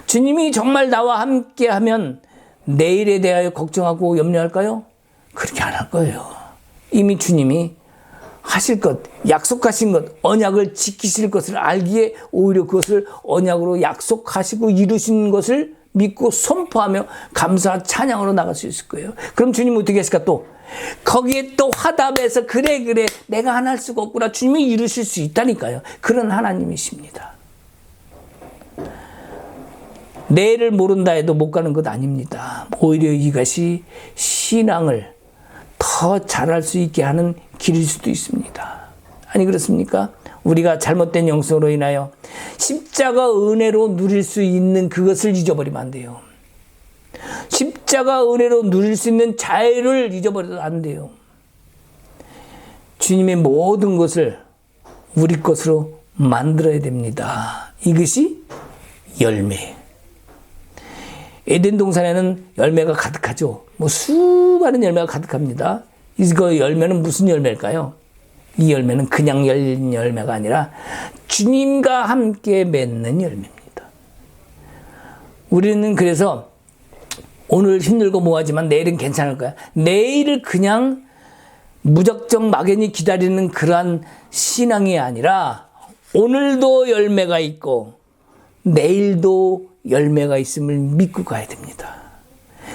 S1: 주님이 정말 나와 함께 하면 내일에 대하여 걱정하고 염려할까요? 그렇게 안 할 거예요. 이미 주님이 하실 것, 약속하신 것, 언약을 지키실 것을 알기에 오히려 그것을 언약으로 약속하시고 이루신 것을 믿고 선포하며 감사 찬양으로 나갈 수 있을 거예요. 그럼 주님은 어떻게 했을까? 또 거기에 또 화답해서 그래 내가 하나 할 수가 없구나. 주님이 이루실 수 있다니까요. 그런 하나님이십니다. 내일을 모른다 해도 못 가는 것 아닙니다. 오히려 이것이 신앙을 더 잘할 수 있게 하는 길일 수도 있습니다. 아니 그렇습니까? 우리가 잘못된 영성으로 인하여 십자가 은혜로 누릴 수 있는 그것을 잊어버리면 안 돼요. 십자가 은혜로 누릴 수 있는 자유를 잊어버려도 안 돼요. 주님의 모든 것을 우리 것으로 만들어야 됩니다. 이것이 열매. 에덴 동산에는 열매가 가득하죠. 수많은 열매가 가득합니다. 이거 열매는 무슨 열매일까요? 이 열매는 그냥 열린 열매가 아니라 주님과 함께 맺는 열매입니다. 우리는 그래서 오늘 힘들고 뭐하지만 내일은 괜찮을 거야. 내일을 그냥 무작정 막연히 기다리는 그러한 신앙이 아니라 오늘도 열매가 있고 내일도 열매가 있음을 믿고 가야 됩니다.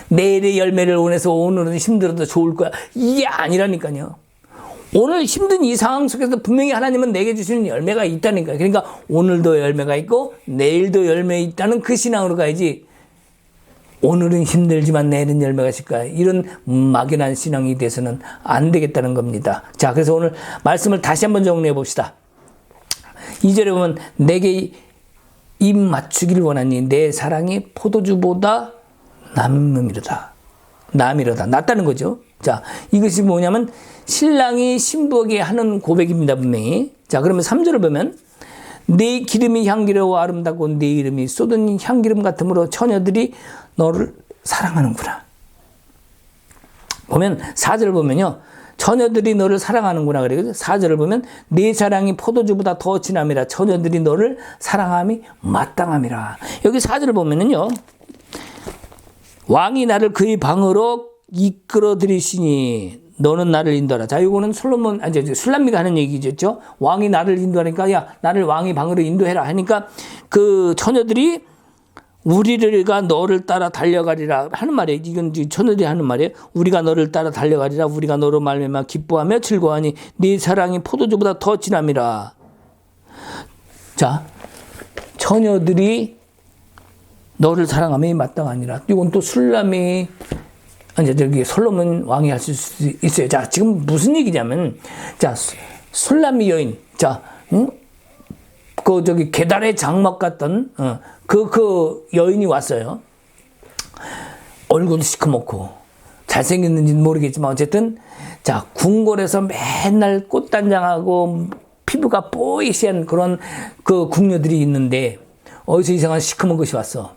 S1: 내일의 열매를 원해서 오늘은 힘들어도 좋을 거야. 이게 아니라니까요. 오늘 힘든 이 상황 속에서 분명히 하나님은 내게 주시는 열매가 있다니까요. 그러니까 오늘도 열매가 있고 내일도 열매 있다는 그 신앙으로 가야지 오늘은 힘들지만 내일은 열매가 있을 거야. 이런 막연한 신앙이 돼서는 안 되겠다는 겁니다. 자, 그래서 오늘 말씀을 다시 한번 정리해 봅시다. 2절에 보면 내게 입 맞추기를 원하니 내 사랑이 포도주보다 남음이로다. 낫다는 거죠. 자, 이것이 뭐냐면 신랑이 신부에게 하는 고백입니다, 분명히. 자, 그러면 3절을 보면 네 기름이 향기로워 아름답고 네 이름이 쏟은 향기름 같으므로 처녀들이 너를 사랑하는구나. 보면 4절을 보면요. 처녀들이 너를 사랑하는구나. 그래요. 4절을 보면 네 사랑이 포도주보다 더 진함이라 처녀들이 너를 사랑함이 마땅함이라. 여기 4절을 보면은요. 왕이 나를 그의 방으로 이끌어 들이시니 너는 나를 인도하라. 자, 이거는 술람미가 하는 얘기죠. 왕이 나를 인도하니까 야, 나를 왕의 방으로 인도해라 하니까 그 처녀들이 우리가 너를 따라 달려가리라 하는 말이에요. 이건 처녀들이 하는 말이에요. 우리가 너를 따라 달려가리라. 우리가 너로 말미암아 기뻐하며 즐거워하니 네 사랑이 포도주보다 더 진함이라. 자, 처녀들이 너를 사랑함이 마땅하니라. 이건 또 술람이 솔로몬 왕이 할 수 있어요. 자, 지금 무슨 얘기냐면, 자, 술람미 여인, 자, 계달의 장막 같던, 그 여인이 왔어요. 얼굴도 시커멓고, 잘생겼는지는 모르겠지만, 어쨌든, 자, 궁궐에서 맨날 꽃단장하고, 피부가 뽀이시한 그런 그 궁녀들이 있는데, 어디서 이상한 시커먼 것이 왔어.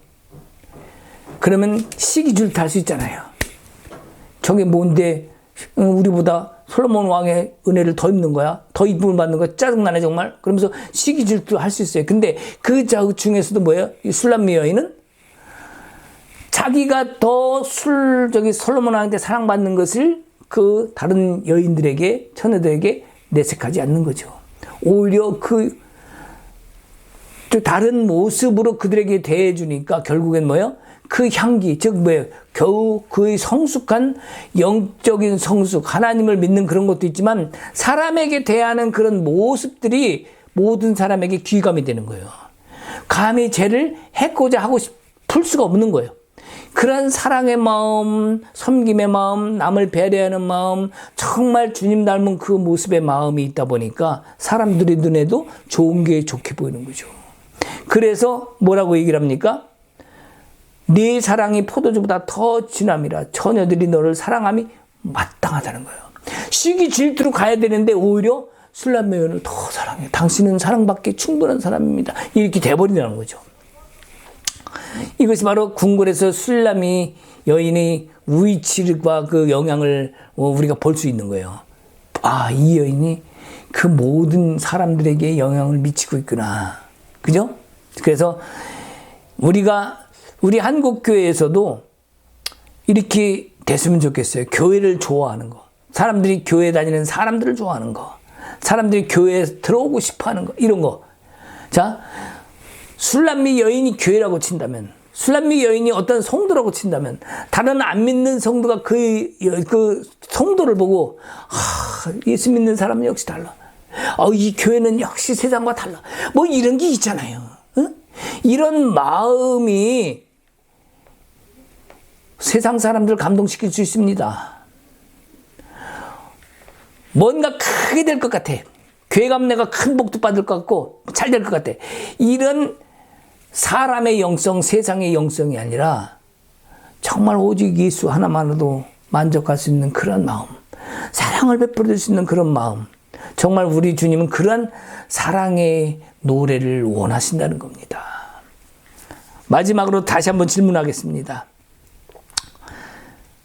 S1: 그러면 시기줄 탈 수 있잖아요. 저게 뭔데 우리보다 솔로몬 왕의 은혜를 더 입는 거야? 더 이쁨을 받는 거야? 짜증나네 정말? 그러면서 시기질도 할 수 있어요. 근데 그 중에서도 뭐예요? 이 술람미 여인은 자기가 더 솔로몬 왕한테 사랑받는 것을 그 다른 여인들에게, 처녀들에게 내색하지 않는 거죠. 오히려 그 또 다른 모습으로 그들에게 대해주니까 결국엔 뭐예요? 그 향기, 즉 뭐예요? 겨우 그의 성숙한 영적인 성숙, 하나님을 믿는 그런 것도 있지만 사람에게 대하는 그런 모습들이 모든 사람에게 귀감이 되는 거예요. 감히 죄를 해코자 하고 싶을 수가 없는 거예요. 그런 사랑의 마음, 섬김의 마음, 남을 배려하는 마음, 정말 주님 닮은 그 모습의 마음이 있다 보니까 사람들의 눈에도 좋은 게 좋게 보이는 거죠. 그래서 뭐라고 얘기를 합니까? 네 사랑이 포도주보다 더 진함이라 처녀들이 너를 사랑함이 마땅하다는 거예요. 시기 질투로 가야 되는데 오히려 술람 여인을 더 사랑해. 당신은 사랑받기에 충분한 사람입니다. 이렇게 돼버린다는 거죠. 이것이 바로 궁궐에서 술람이 여인의 위치과 그 영향을 우리가 볼 수 있는 거예요. 아, 이 여인이 그 모든 사람들에게 영향을 미치고 있구나. 그죠? 그래서 우리 한국교회에서도 이렇게 됐으면 좋겠어요. 교회를 좋아하는 거. 사람들이 교회 다니는 사람들을 좋아하는 거. 사람들이 교회에 들어오고 싶어 하는 거. 이런 거. 자, 술람미 여인이 교회라고 친다면, 술람미 여인이 어떤 성도라고 친다면, 다른 안 믿는 성도가 그 성도를 보고, 예수 믿는 사람은 역시 달라. 이 교회는 역시 세상과 달라. 뭐 이런 게 있잖아요. 응? 이런 마음이 세상 사람들을 감동시킬 수 있습니다. 뭔가 크게 될 것 같아. 교회 가면 내가 큰 복도 받을 것 같고 잘 될 것 같아. 이런 사람의 영성, 세상의 영성이 아니라 정말 오직 예수 하나만으로도 만족할 수 있는 그런 마음, 사랑을 베풀어 줄 수 있는 그런 마음. 정말 우리 주님은 그런 사랑의 노래를 원하신다는 겁니다. 마지막으로 다시 한번 질문하겠습니다.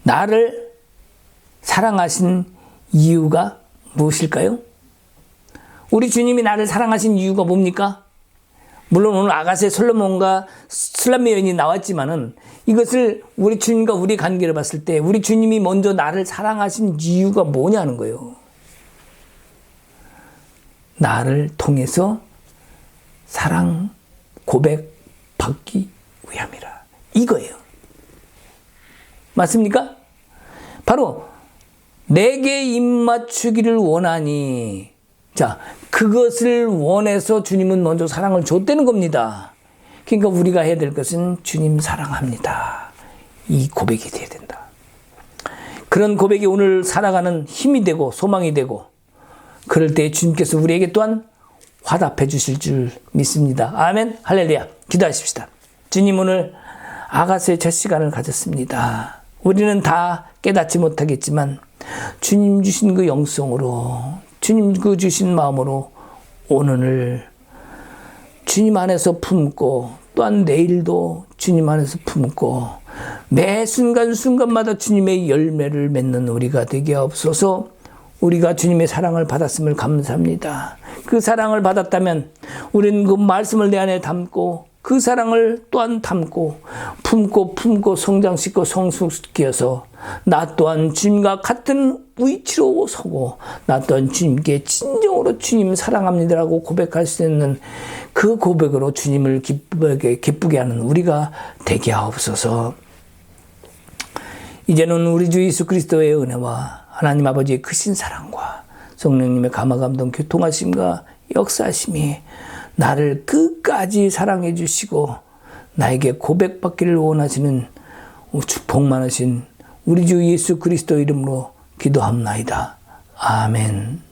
S1: 나를 사랑하신 이유가 무엇일까요? 우리 주님이 나를 사랑하신 이유가 뭡니까? 물론 오늘 아가세 솔로몬과 술람미 여인이 나왔지만은 이것을 우리 주님과 우리 관계를 봤을 때 우리 주님이 먼저 나를 사랑하신 이유가 뭐냐는 거예요. 나를 통해서 사랑 고백 받기 위함이라. 이거예요. 맞습니까? 바로 내게 입맞추기를 원하니. 자, 그것을 원해서 주님은 먼저 사랑을 줬다는 겁니다. 그러니까 우리가 해야 될 것은 주님 사랑합니다. 이 고백이 돼야 된다. 그런 고백이 오늘 살아가는 힘이 되고 소망이 되고 그럴 때 주님께서 우리에게 또한 화답해 주실 줄 믿습니다. 아멘, 할렐루야. 기도하십시다. 주님, 오늘 아가서의 첫 시간을 가졌습니다. 우리는 다 깨닫지 못하겠지만 주님 주신 그 영성으로, 주님 그 주신 마음으로 오늘을 주님 안에서 품고 또한 내일도 주님 안에서 품고 매 순간순간마다 주님의 열매를 맺는 우리가 되게 하옵소서. 우리가 주님의 사랑을 받았음을 감사합니다. 그 사랑을 받았다면 우리는 그 말씀을 내 안에 담고 그 사랑을 또한 담고 품고 성장시키고 성숙시켜서 나 또한 주님과 같은 위치로 서고 나 또한 주님께 진정으로 주님 사랑합니다라고 고백할 수 있는 그 고백으로 주님을 기쁘게 하는 우리가 되게 하옵소서. 이제는 우리 주 예수 그리스도의 은혜와 하나님 아버지의 크신 사랑과 성령님의 감화감동 교통하심과 역사하심이 나를 끝까지 사랑해 주시고 나에게 고백받기를 원하시는 축복 많으신 우리 주 예수 그리스도 이름으로 기도합나이다. 아멘.